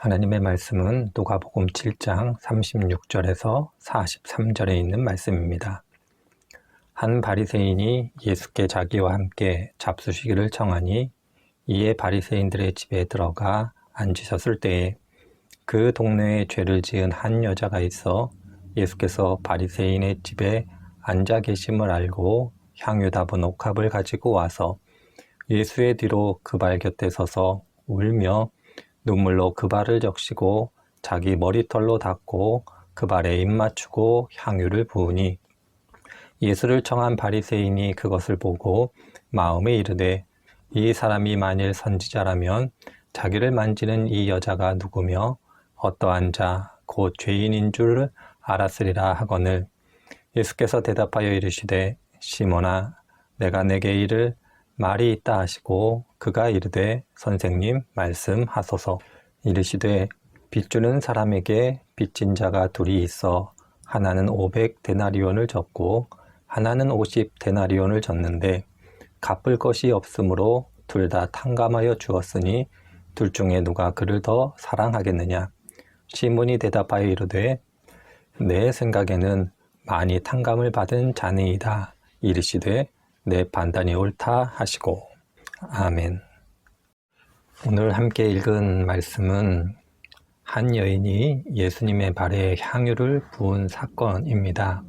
하나님의 말씀은 누가복음 7장 36절에서 43절에 있는 말씀입니다. 한 바리새인이 예수께 자기와 함께 잡수시기를 청하니 이에 바리새인들의 집에 들어가 앉으셨을 때에 그 동네에 죄를 지은 한 여자가 있어 예수께서 바리새인의 집에 앉아 계심을 알고 향유 담은 옥합을 가지고 와서 예수의 뒤로 그 발 곁에 서서 울며 눈물로 그 발을 적시고 자기 머리털로 닦고 그 발에 입 맞추고 향유를 부으니 예수를 청한 바리새인이 그것을 보고 마음에 이르되 이 사람이 만일 선지자라면 자기를 만지는 이 여자가 누구며 어떠한 자 곧 죄인인 줄 알았으리라 하거늘 예수께서 대답하여 이르시되 시몬아 내가 내게 이를 말이 있다 하시고 그가 이르되 선생님 말씀하소서. 이르시되 빚주는 사람에게 빚진 자가 둘이 있어 하나는 500데나리온을 졌고 하나는 50데나리온을 졌는데 갚을 것이 없으므로 둘 다 탕감하여 주었으니 둘 중에 누가 그를 더 사랑하겠느냐. 시몬이 대답하여 이르되 내 생각에는 많이 탕감을 받은 자니이다. 이르시되 내 판단이 옳다 하시고. 아멘. 오늘 함께 읽은 말씀은 한 여인이 예수님의 발에 향유를 부은 사건입니다.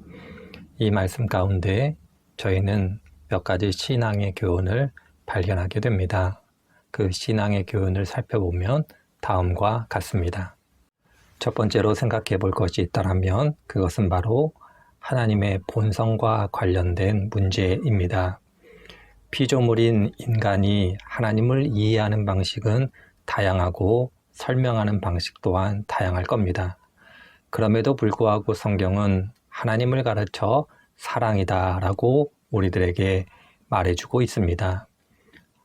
이 말씀 가운데 저희는 몇 가지 신앙의 교훈을 발견하게 됩니다. 그 신앙의 교훈을 살펴보면 다음과 같습니다. 첫 번째로 생각해 볼 것이 있다면 그것은 바로 하나님의 본성과 관련된 문제입니다. 피조물인 인간이 하나님을 이해하는 방식은 다양하고 설명하는 방식 또한 다양할 겁니다. 그럼에도 불구하고 성경은 하나님을 가르쳐 사랑이다라고 우리들에게 말해주고 있습니다.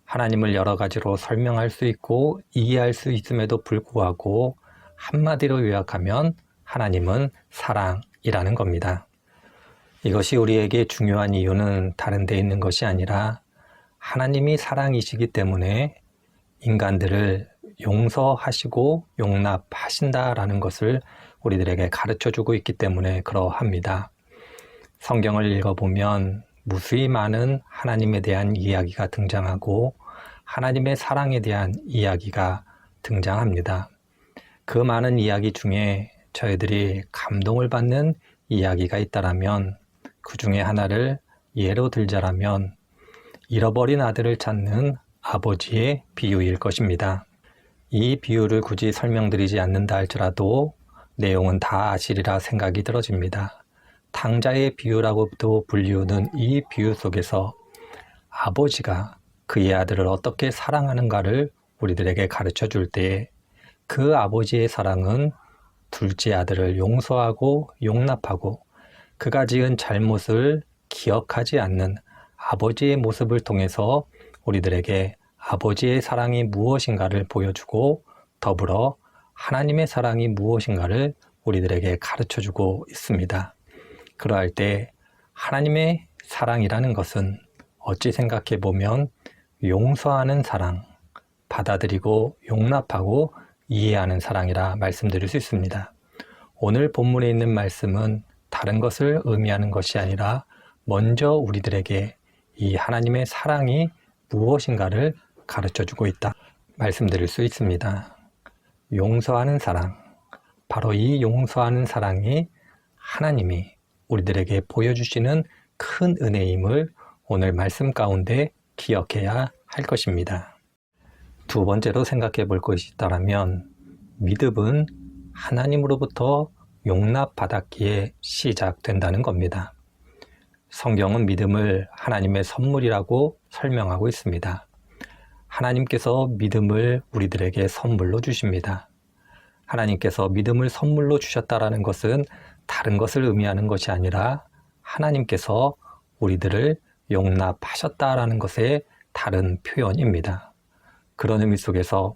하나님을 여러 가지로 설명할 수 있고 이해할 수 있음에도 불구하고 한마디로 요약하면 하나님은 사랑이라는 겁니다. 이것이 우리에게 중요한 이유는 다른 데 있는 것이 아니라 하나님이 사랑이시기 때문에 인간들을 용서하시고 용납하신다라는 것을 우리들에게 가르쳐주고 있기 때문에 그러합니다. 성경을 읽어보면 무수히 많은 하나님에 대한 이야기가 등장하고 하나님의 사랑에 대한 이야기가 등장합니다. 그 많은 이야기 중에 저희들이 감동을 받는 이야기가 있다라면 그 중에 하나를 예로 들자라면 잃어버린 아들을 찾는 아버지의 비유일 것입니다. 이 비유를 굳이 설명드리지 않는다 할지라도 내용은 다 아시리라 생각이 들어집니다. 탕자의 비유라고도 불리우는 이 비유 속에서 아버지가 그의 아들을 어떻게 사랑하는가를 우리들에게 가르쳐 줄 때에 그 아버지의 사랑은 둘째 아들을 용서하고 용납하고 그가 지은 잘못을 기억하지 않는 아버지의 모습을 통해서 우리들에게 아버지의 사랑이 무엇인가를 보여주고 더불어 하나님의 사랑이 무엇인가를 우리들에게 가르쳐주고 있습니다. 그러할 때 하나님의 사랑이라는 것은 어찌 생각해 보면 용서하는 사랑, 받아들이고 용납하고 이해하는 사랑이라 말씀드릴 수 있습니다. 오늘 본문에 있는 말씀은 다른 것을 의미하는 것이 아니라 먼저 우리들에게 이 하나님의 사랑이 무엇인가를 가르쳐주고 있다 말씀드릴 수 있습니다. 용서하는 사랑, 바로 이 용서하는 사랑이 하나님이 우리들에게 보여주시는 큰 은혜임을 오늘 말씀 가운데 기억해야 할 것입니다. 두 번째로 생각해 볼 것이 있다면 믿음은 하나님으로부터 용납받았기에 시작된다는 겁니다. 성경은 믿음을 하나님의 선물이라고 설명하고 있습니다. 하나님께서 믿음을 우리들에게 선물로 주십니다. 하나님께서 믿음을 선물로 주셨다라는 것은 다른 것을 의미하는 것이 아니라 하나님께서 우리들을 용납하셨다라는 것의 다른 표현입니다. 그런 의미 속에서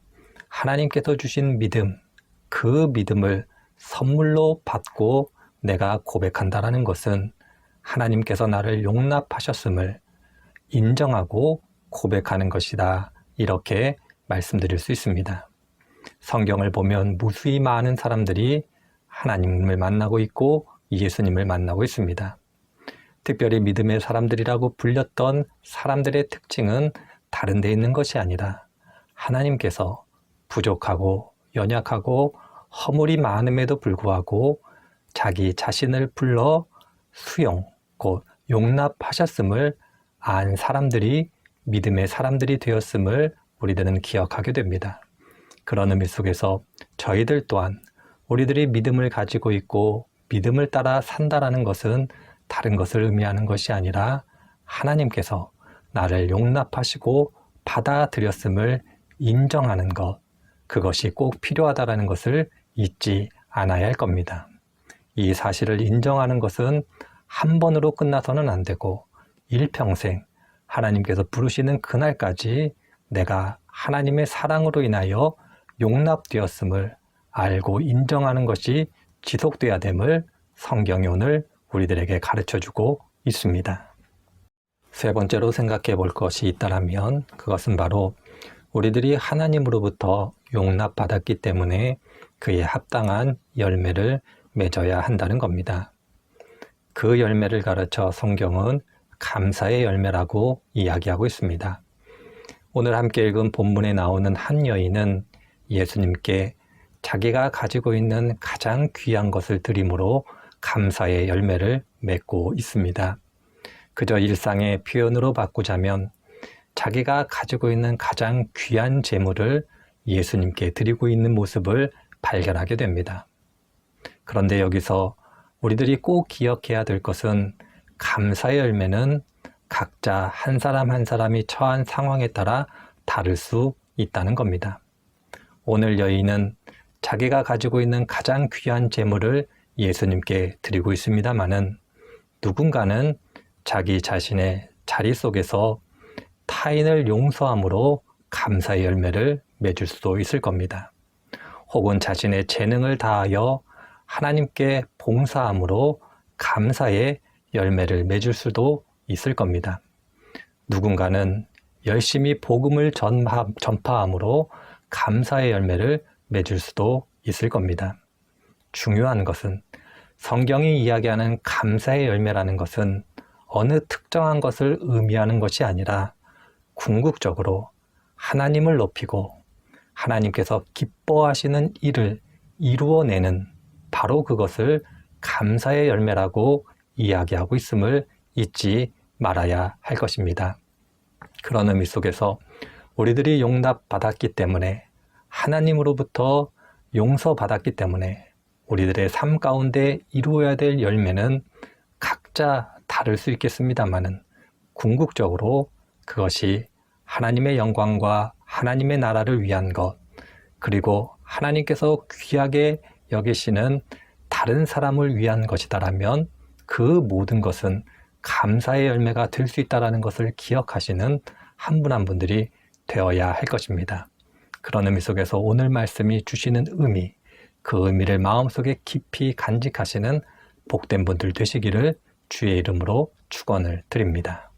하나님께서 주신 믿음, 그 믿음을 선물로 받고 내가 고백한다라는 것은 하나님께서 나를 용납하셨음을 인정하고 고백하는 것이다. 이렇게 말씀드릴 수 있습니다. 성경을 보면 무수히 많은 사람들이 하나님을 만나고 있고 예수님을 만나고 있습니다. 특별히 믿음의 사람들이라고 불렸던 사람들의 특징은 다른 데 있는 것이 아니라 하나님께서 부족하고 연약하고 허물이 많음에도 불구하고 자기 자신을 불러 수용, 곧 용납하셨음을 안 사람들이 믿음의 사람들이 되었음을 우리들은 기억하게 됩니다. 그런 의미 속에서 저희들 또한 우리들이 믿음을 가지고 있고 믿음을 따라 산다라는 것은 다른 것을 의미하는 것이 아니라 하나님께서 나를 용납하시고 받아들였음을 인정하는 것, 그것이 꼭 필요하다라는 것을 잊지 않아야 할 겁니다. 이 사실을 인정하는 것은 한 번으로 끝나서는 안 되고 일평생 하나님께서 부르시는 그날까지 내가 하나님의 사랑으로 인하여 용납되었음을 알고 인정하는 것이 지속돼야 됨을 성경이 오늘 우리들에게 가르쳐주고 있습니다. 세 번째로 생각해 볼 것이 있다면 그것은 바로 우리들이 하나님으로부터 용납받았기 때문에 그에 합당한 열매를 맺어야 한다는 겁니다. 그 열매를 가르쳐 성경은 감사의 열매라고 이야기하고 있습니다. 오늘 함께 읽은 본문에 나오는 한 여인은 예수님께 자기가 가지고 있는 가장 귀한 것을 드림으로 감사의 열매를 맺고 있습니다. 그저 일상의 표현으로 바꾸자면 자기가 가지고 있는 가장 귀한 재물을 예수님께 드리고 있는 모습을 발견하게 됩니다. 그런데 여기서 우리들이 꼭 기억해야 될 것은 감사의 열매는 각자 한 사람 한 사람이 처한 상황에 따라 다를 수 있다는 겁니다. 오늘 여인은 자기가 가지고 있는 가장 귀한 재물을 예수님께 드리고 있습니다마는 누군가는 자기 자신의 자리 속에서 타인을 용서함으로 감사의 열매를 맺을 수도 있을 겁니다. 혹은 자신의 재능을 다하여 하나님께 봉사함으로 감사의 열매를 맺을 수도 있을 겁니다. 누군가는 열심히 복음을 전파함으로 감사의 열매를 맺을 수도 있을 겁니다. 중요한 것은 성경이 이야기하는 감사의 열매라는 것은 어느 특정한 것을 의미하는 것이 아니라 궁극적으로 하나님을 높이고 하나님께서 기뻐하시는 일을 이루어내는 바로 그것을 감사의 열매라고 이야기하고 있음을 잊지 말아야 할 것입니다. 그런 의미 속에서 우리들이 용납받았기 때문에 하나님으로부터 용서받았기 때문에 우리들의 삶 가운데 이루어야 될 열매는 각자 다를 수 있겠습니다마는 궁극적으로 그것이 하나님의 영광과 하나님의 나라를 위한 것, 그리고 하나님께서 귀하게 여기시는 다른 사람을 위한 것이다라면 그 모든 것은 감사의 열매가 될 수 있다는 것을 기억하시는 한 분 한 분들이 되어야 할 것입니다. 그런 의미 속에서 오늘 말씀이 주시는 의미, 그 의미를 마음속에 깊이 간직하시는 복된 분들 되시기를 주의 이름으로 축원을 드립니다.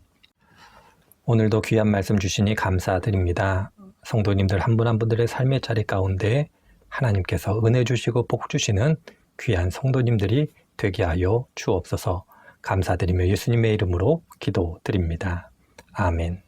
오늘도 귀한 말씀 주시니 감사드립니다. 성도님들 한 분 한 분들의 삶의 자리 가운데 하나님께서 은혜 주시고 복 주시는 귀한 성도님들이 되게 하여 주옵소서. 감사드리며 예수님의 이름으로 기도드립니다. 아멘.